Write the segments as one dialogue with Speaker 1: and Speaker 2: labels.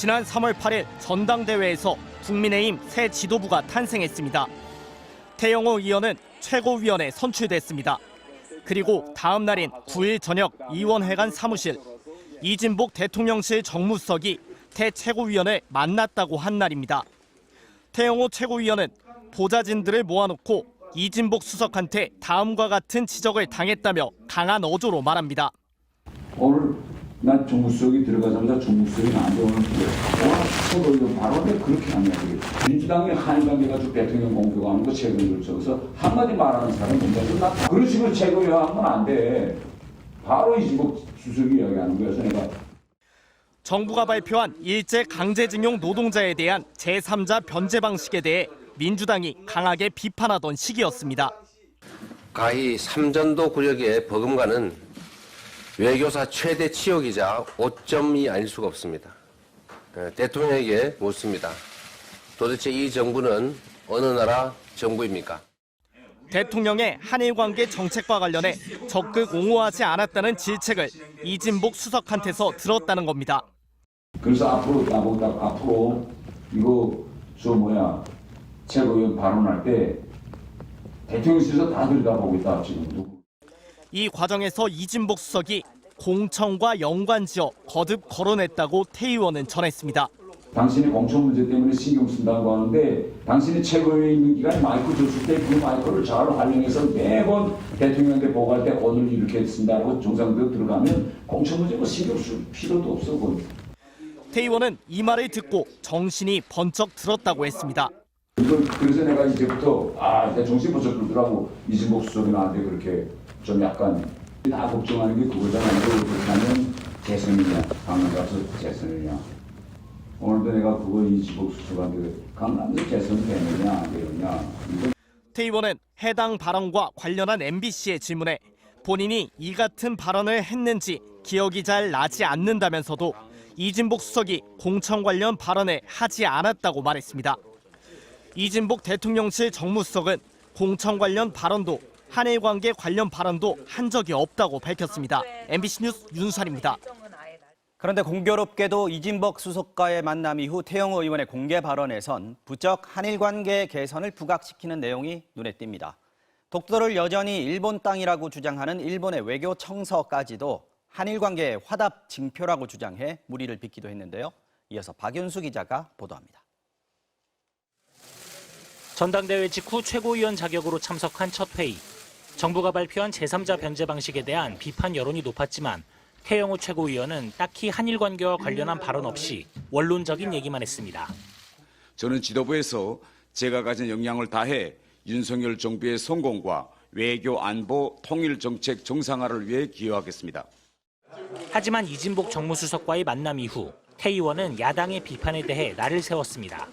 Speaker 1: 지난 3월 8일 전당대회에서 국민의힘 새 지도부가 탄생했습니다. 태영호 의원은 최고위원에 선출됐습니다. 그리고 다음 날인 9일 저녁 의원회관 사무실, 이진복 대통령실 정무수석이 태 최고위원을 만났다고 한 날입니다. 태영호 최고위원은 보좌진들을 모아놓고 이진복 수석한테 다음과 같은 지적을 당했다며 강한 어조로 말합니다.
Speaker 2: 오늘 난 정무수석이 들어가자마자 정무수석이 나한테 오늘 최고위원 발언을 그렇게 하냐. 민주당이 한일관계 가지고 대통령 공격하는 거 최고위원 적어서 한마디 말하는 사람 문제는 나 그런 식으로 최고위원 하면 안 돼. 바로 이진복 수석이 이야기하는 거여서 내가.
Speaker 1: 정부가 발표한 일제 강제징용 노동자에 대한 제3자 변제 방식에 대해 민주당이 강하게 비판하던 시기였습니다.
Speaker 3: 가히 삼전도 구력의 버금가는 외교사 최대 치욕이자 오점이 아닐 수가 없습니다. 대통령에게 묻습니다. 도대체 이 정부는 어느 나라 정부입니까?
Speaker 1: 대통령의 한일 관계 정책과 관련해 적극 옹호하지 않았다는 질책을 이진복 수석한테서 들었다는 겁니다.
Speaker 2: 그래서 앞으로 이거 최고위원 발언할 때 대통령실에서 다 들여다보고 있다 지금.
Speaker 1: 이 과정에서 이진복 수석이 공청과 연관지어 거듭 거론했다고 태 의원은 전했습니다.
Speaker 2: 당신이 공청 문제 때문에 신경 쓴다고 하는데 당신이 최고위원에 있는 기간에 마이크 줬을 때 그 마이크를 잘 활용해서 매번 대통령한테 보고할 때 오늘 이렇게 쓴다고 정상대로 들어가면 공청 문제 뭐 신경 쓸 필요도 없어.
Speaker 1: 태 의원은 이 말을 듣고 정신이 번쩍 들었다고 했습니다.
Speaker 2: 그래서 내가 이제부터 이제 정신 번쩍 들더라고. 이진복 수석이 나한테 그렇게 좀 약간 다 걱정하는 게 그거잖아. 그렇게 하면 재선이냐, 강남 가서 재선이냐. 오늘도 내가 그거 이진복 수석한테 강남에서 재선이 되느냐 안 되느냐.
Speaker 1: 태 의원은 해당 발언과 관련한 MBC의 질문에 본인이 이 같은 발언을 했는지 기억이 잘 나지 않는다면서도 이진복 수석이 공청 관련 발언을 하지 않았다고 말했습니다. 이진복 대통령실 정무수석은 공청 관련 발언도 한일 관계 관련 발언도 한 적이 없다고 밝혔습니다. MBC 뉴스 윤수환입니다.
Speaker 4: 그런데 공교롭게도 이진복 수석과의 만남 이후 태영호 의원의 공개 발언에선 부쩍 한일 관계 개선을 부각시키는 내용이 눈에 띕니다. 독도를 여전히 일본 땅이라고 주장하는 일본의 외교 청서까지도 한일 관계의 화답 징표라고 주장해 물의를 빚기도 했는데요. 이어서 박윤수 기자가 보도합니다.
Speaker 5: 전당대회 직후 최고위원 자격으로 참석한 첫 회의. 정부가 발표한 제3자 변제 방식에 대한 비판 여론이 높았지만 태영호 최고위원은 딱히 한일 관계와 관련한 발언 없이 원론적인 얘기만 했습니다.
Speaker 6: 저는 지도부에서 제가 가진 역량을 다해 윤석열 정부의 성공과 외교 안보 통일 정책 정상화를 위해 기여하겠습니다.
Speaker 5: 하지만 이진복 정무수석과의 만남 이후 태 의원은 야당의 비판에 대해 날을 세웠습니다.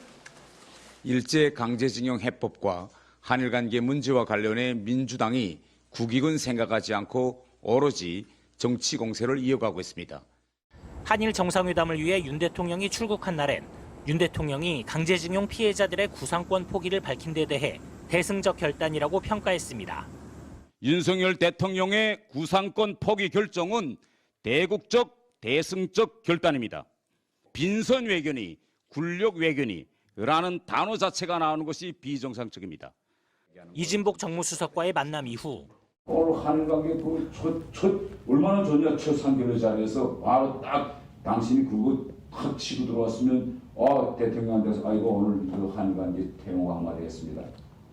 Speaker 6: 일제 강제징용 해법과 한일 관계 문제와 관련해 민주당이 국익은 생각하지 않고 오로지 정치 공세를 이어가고 있습니다.
Speaker 5: 한일 정상회담을 위해 윤 대통령이 출국한 날엔 윤 대통령이 강제징용 피해자들의 구상권 포기를 밝힌 데 대해 대승적 결단이라고 평가했습니다.
Speaker 6: 윤석열 대통령의 구상권 포기 결정은 대국적, 대승적 결단입니다. 빈선 외교니 굴욕 외교니라는 단어 자체가 나오는 것이 비정상적입니다.
Speaker 5: 이진복 정무수석과의 만남 이후
Speaker 2: 오늘 한일 관계 얼마나 좋냐. 첫 상견례 자리에서 바로 딱 당신이 그거 탁 치고 들어왔으면 대통령한테서 이거 오늘 그 한일 관계 태영호 한마디 했습니다.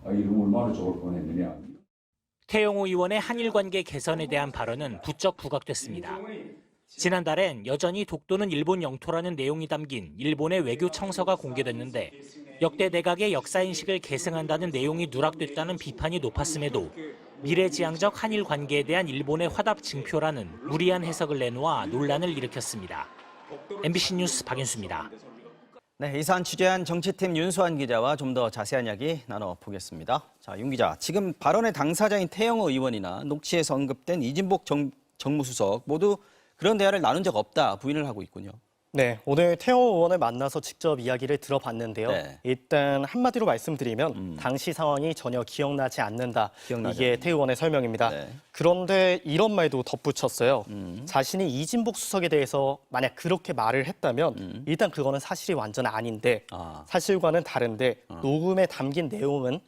Speaker 2: 이러면 얼마나 좋을 뻔했느냐.
Speaker 5: 태영호 의원의 한일 관계 개선에 대한 발언은 부쩍 부각됐습니다. 지난달엔 여전히 독도는 일본 영토라는 내용이 담긴 일본의 외교 청서가 공개됐는데 역대 내각의 역사인식을 계승한다는 내용이 누락됐다는 비판이 높았음에도 미래지향적 한일 관계에 대한 일본의 화답 징표라는 무리한 해석을 내놓아 논란을 일으켰습니다. MBC 뉴스 박윤수입니다.
Speaker 4: 네, 이 사안 취재한 정치팀 윤수환 기자와 좀 더 자세한 이야기 나눠보겠습니다. 자, 윤 기자, 지금 발언의 당사자인 태영호 의원이나 녹취에서 언급된 이진복 정무수석 모두 그런 대화를 나눈 적 없다 부인을 하고 있군요.
Speaker 1: 네, 오늘 태영호 의원을 만나서 직접 이야기를 들어봤는데요.
Speaker 4: 네.
Speaker 1: 일단 한마디로 말씀드리면 당시 상황이 전혀 기억나지 않는다.
Speaker 4: 기억나지
Speaker 1: 이게
Speaker 4: 않는다.
Speaker 1: 태 의원의 설명입니다.
Speaker 4: 네.
Speaker 1: 그런데 이런 말도 덧붙였어요. 자신이 이진복 수석에 대해서 만약 그렇게 말을 했다면 일단 그거는 사실이 완전 아닌데 사실과는 다른데 녹음에 담긴 내용은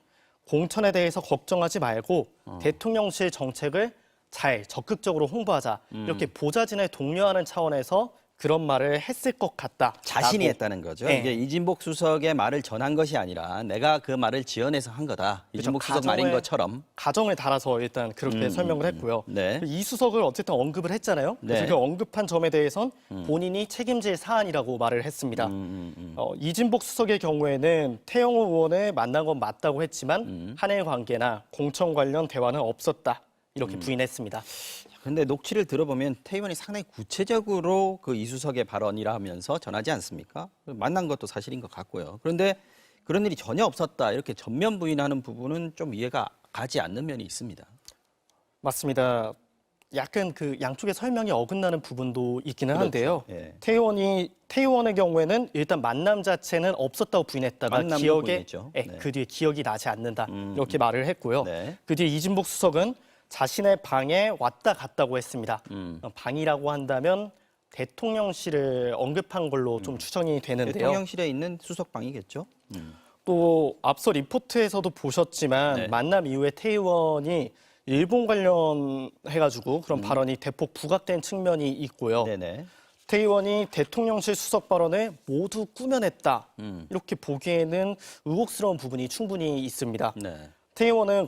Speaker 1: 공천에 대해서 걱정하지 말고 대통령실 정책을 잘 적극적으로 홍보하자. 이렇게 보좌진을 독려하는 차원에서 그런 말을 했을 것 같다.
Speaker 4: 자신이 했다는 거죠.
Speaker 1: 네.
Speaker 4: 이게 이진복 수석의 말을 전한 것이 아니라 내가 그 말을 지어내서 한 거다. 이진복 수석 말인 것처럼.
Speaker 1: 가정을 달아서 일단 그렇게 설명을 했고요.
Speaker 4: 네.
Speaker 1: 이 수석을 어쨌든 언급을 했잖아요. 그래서
Speaker 4: 네.
Speaker 1: 그 언급한 점에 대해선 본인이 책임질 사안이라고 말을 했습니다. 이진복 수석의 경우에는 태영호 의원을 만난 건 맞다고 했지만 한일 관계나 공천 관련 대화는 없었다. 이렇게 부인했습니다.
Speaker 4: 근데 녹취를 들어보면 태 의원이 상당히 구체적으로 그 이수석의 발언이라 하면서 전하지 않습니까? 만난 것도 사실인 것 같고요. 그런데 그런 일이 전혀 없었다. 이렇게 전면 부인하는 부분은 좀 이해가 가지 않는 면이 있습니다.
Speaker 1: 맞습니다. 약간 그 양쪽의 설명이 어긋나는 부분도 있기는
Speaker 4: 그렇죠.
Speaker 1: 한데요.
Speaker 4: 예.
Speaker 1: 태 의원의 경우에는 일단 만남 자체는 없었다고 부인했다가
Speaker 4: 만남도
Speaker 1: 기억에
Speaker 4: 부인했죠. 네.
Speaker 1: 그 뒤에 기억이 나지 않는다 이렇게 말을 했고요.
Speaker 4: 네.
Speaker 1: 그 뒤에 이진복 수석은 자신의 방에 왔다 갔다고 했습니다. 방이라고 한다면 대통령실을 언급한 걸로 좀 추정이 되는데요.
Speaker 4: 대통령실에 있는 수석방이겠죠.
Speaker 1: 또 앞서 리포트에서도 보셨지만
Speaker 4: 네.
Speaker 1: 만남 이후에 태 의원이 일본 관련해가지고 그런 발언이 대폭 부각된 측면이 있고요.
Speaker 4: 네네.
Speaker 1: 태 의원이 대통령실 수석 발언을 모두 꾸며냈다. 이렇게 보기에는 의혹스러운 부분이 충분히 있습니다.
Speaker 4: 네.
Speaker 1: 태 의원은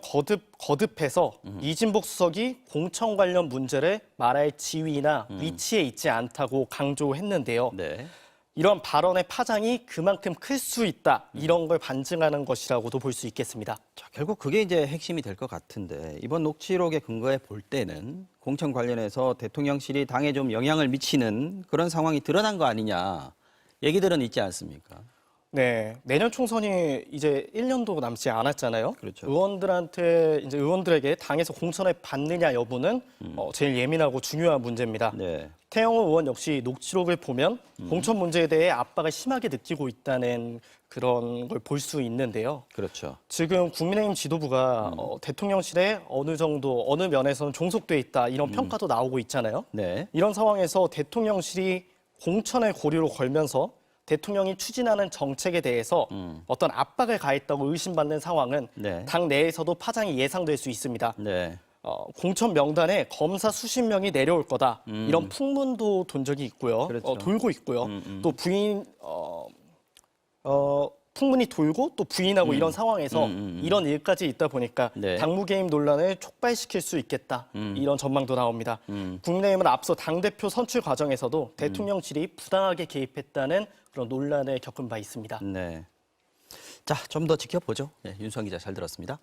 Speaker 1: 거듭해서 이진복 수석이 공천 관련 문제를 말할 지위나 위치에 있지 않다고 강조했는데요.
Speaker 4: 네.
Speaker 1: 이런 발언의 파장이 그만큼 클 수 있다. 이런 걸 반증하는 것이라고도 볼 수 있겠습니다.
Speaker 4: 자, 결국 그게 이제 핵심이 될 것 같은데 이번 녹취록에 근거해 볼 때는 공천 관련해서 대통령실이 당에 좀 영향을 미치는 그런 상황이 드러난 거 아니냐 얘기들은 있지 않습니까?
Speaker 1: 네, 내년 총선이 이제 1년도 남지 않았잖아요.
Speaker 4: 그렇죠.
Speaker 1: 의원들에게 당에서 공천을 받느냐 여부는 제일 예민하고 중요한 문제입니다.
Speaker 4: 네.
Speaker 1: 태영호 의원 역시 녹취록을 보면 공천 문제에 대해 압박을 심하게 느끼고 있다는 그런 걸 볼 수 있는데요.
Speaker 4: 그렇죠.
Speaker 1: 지금 국민의힘 지도부가 대통령실에 어느 정도 어느 면에서는 종속돼 있다 이런 평가도 나오고 있잖아요.
Speaker 4: 네.
Speaker 1: 이런 상황에서 대통령실이 공천을 고리로 걸면서 대통령이 추진하는 정책에 대해서 어떤 압박을 가했다고 의심받는 상황은
Speaker 4: 네.
Speaker 1: 당 내에서도 파장이 예상될 수 있습니다.
Speaker 4: 네.
Speaker 1: 공천 명단에 검사 수십 명이 내려올 거다 이런 풍문도 돈 적이 있고요.
Speaker 4: 그렇죠.
Speaker 1: 돌고 있고요. 또 풍문이 돌고 또 부인하고 이런 상황에서 이런 일까지 있다 보니까
Speaker 4: 네.
Speaker 1: 당무 개입 논란을 촉발시킬 수 있겠다 이런 전망도 나옵니다. 국민의힘은 앞서 당대표 선출 과정에서도 대통령실이 부당하게 개입했다는 그런 논란을 겪은 바 있습니다.
Speaker 4: 네. 자, 좀 더 지켜보죠. 네, 윤수환 기자 잘 들었습니다.